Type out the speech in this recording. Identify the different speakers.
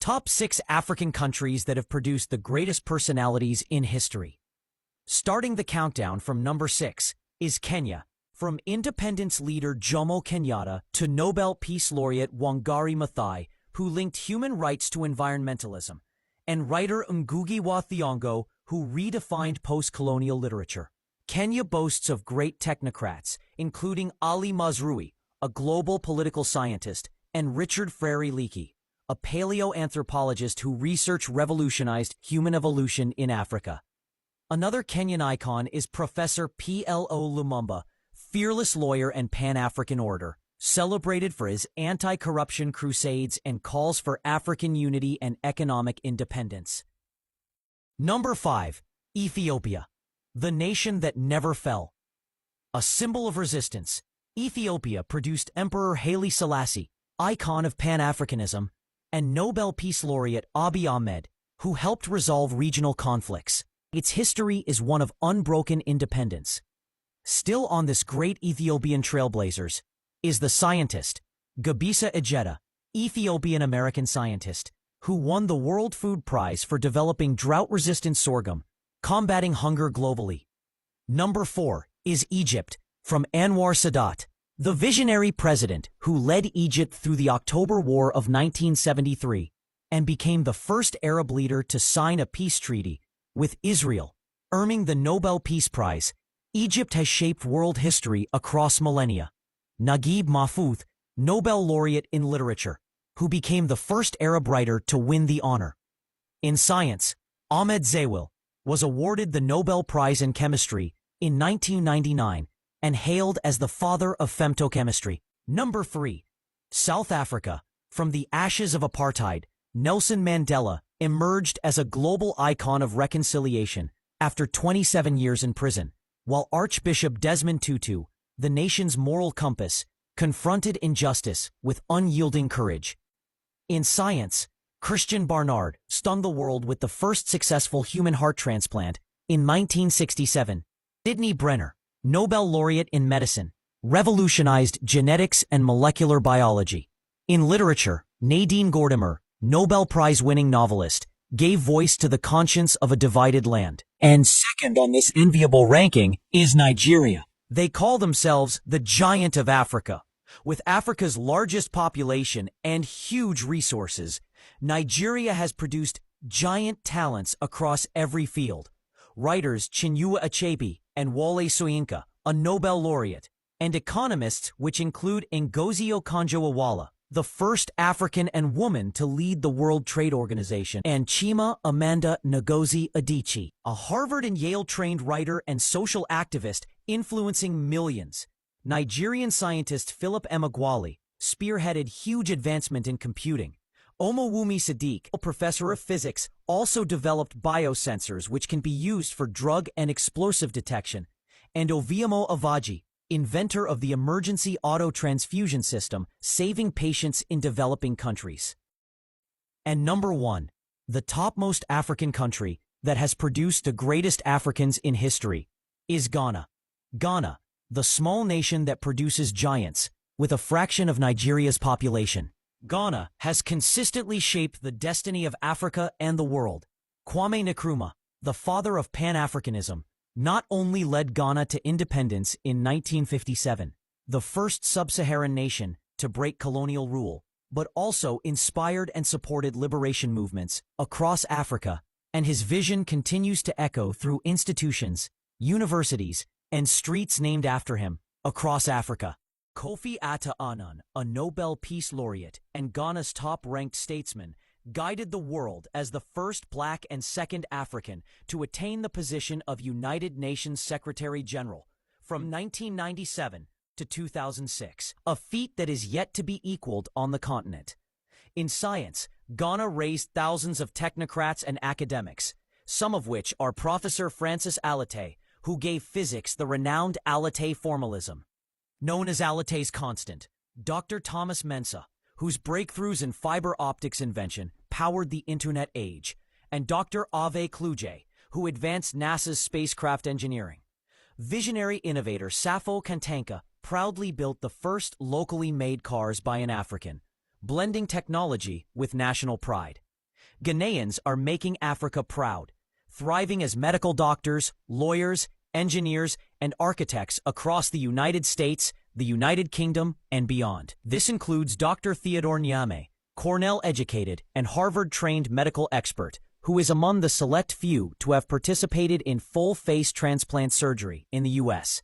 Speaker 1: Top 6 African countries that have produced the greatest personalities in history. Starting the countdown from number 6 is Kenya. From independence leader Jomo Kenyatta to Nobel Peace Laureate Wangari Maathai, who linked human rights to environmentalism, and writer Ngugi wa Thiong'o, who redefined post-colonial literature. Kenya boasts of great technocrats, including Ali Mazrui, a global political scientist, and Richard Frere-Leakey, a paleoanthropologist who revolutionized human evolution in Africa. Another Kenyan icon is Professor P.L.O. Lumumba, fearless lawyer and Pan-African orator, celebrated for his anti-corruption crusades and calls for African unity and economic independence. Number 5. Ethiopia, the nation that never fell. A symbol of resistance, Ethiopia produced Emperor Haile Selassie, icon of Pan-Africanism, and Nobel Peace Laureate Abiy Ahmed, who helped resolve regional conflicts. Its history is one of unbroken independence. Still on this great Ethiopian trailblazers is the scientist, Gebisa Ejeta, Ethiopian-American scientist, who won the World Food Prize for developing drought-resistant sorghum, combating hunger globally. Number 4 is Egypt, from Anwar Sadat, the visionary president who led Egypt through the October War of 1973 and became the first Arab leader to sign a peace treaty with Israel, earning the Nobel Peace Prize. Egypt has shaped world history across millennia. Naguib Mahfouz, Nobel laureate in literature, who became the first Arab writer to win the honor. In science, Ahmed Zewail was awarded the Nobel Prize in Chemistry in 1999 and hailed as the father of femtochemistry. Number 3. South Africa. From the ashes of apartheid, Nelson Mandela emerged as a global icon of reconciliation after 27 years in prison, while Archbishop Desmond Tutu, the nation's moral compass, confronted injustice with unyielding courage. In science, Christian Barnard stunned the world with the first successful human heart transplant in 1967. Sidney Brenner, Nobel laureate in medicine, revolutionized genetics and molecular biology. In literature, Nadine Gordimer, Nobel Prize-winning novelist, gave voice to the conscience of a divided land. And second on this enviable ranking is Nigeria. They call themselves the Giant of Africa. With Africa's largest population and huge resources, Nigeria has produced giant talents across every field. Writers Chinua Achebe and Wole Soyinka, a Nobel laureate, and economists which include Ngozi Okonjo-Iweala, the first African and woman to lead the World Trade Organization, and Chima Amanda Ngozi Adichie, a Harvard and Yale-trained writer and social activist influencing millions. Nigerian scientist Philip Emeagwali spearheaded huge advancement in computing. Omowumi Sadiq, a professor of physics, also developed biosensors which can be used for drug and explosive detection. And Oviemo Avaji, inventor of the emergency auto transfusion system, saving patients in developing countries. And number 1, the topmost African country that has produced the greatest Africans in history, is Ghana. Ghana, the small nation that produces giants, with a fraction of Nigeria's population. Ghana has consistently shaped the destiny of Africa and the world. Kwame Nkrumah, the father of Pan-Africanism, not only led Ghana to independence in 1957, the first sub-Saharan nation to break colonial rule, but also inspired and supported liberation movements across Africa, and his vision continues to echo through institutions, universities, and streets named after him across Africa. Kofi Annan, a Nobel Peace Laureate and Ghana's top-ranked statesman, guided the world as the first Black and second African to attain the position of United Nations Secretary-General from 1997 to 2006, a feat that is yet to be equaled on the continent. In science, Ghana raised thousands of technocrats and academics, some of which are Professor Francis Alete, who gave physics the renowned Alete formalism. Known as Alete's constant, Dr. Thomas Mensa, whose breakthroughs in fiber optics invention powered the internet age, and Dr. Ave Kluge, who advanced NASA's spacecraft engineering. Visionary innovator Safo Kantanka proudly built the first locally made cars by an African, blending technology with national pride. Ghanaians are making Africa proud, thriving as medical doctors, lawyers, engineers, and architects across the United States, the United Kingdom, and beyond. This includes Dr. Theodore Nyame, Cornell-educated and Harvard-trained medical expert, who is among the select few to have participated in full face transplant surgery in the U.S.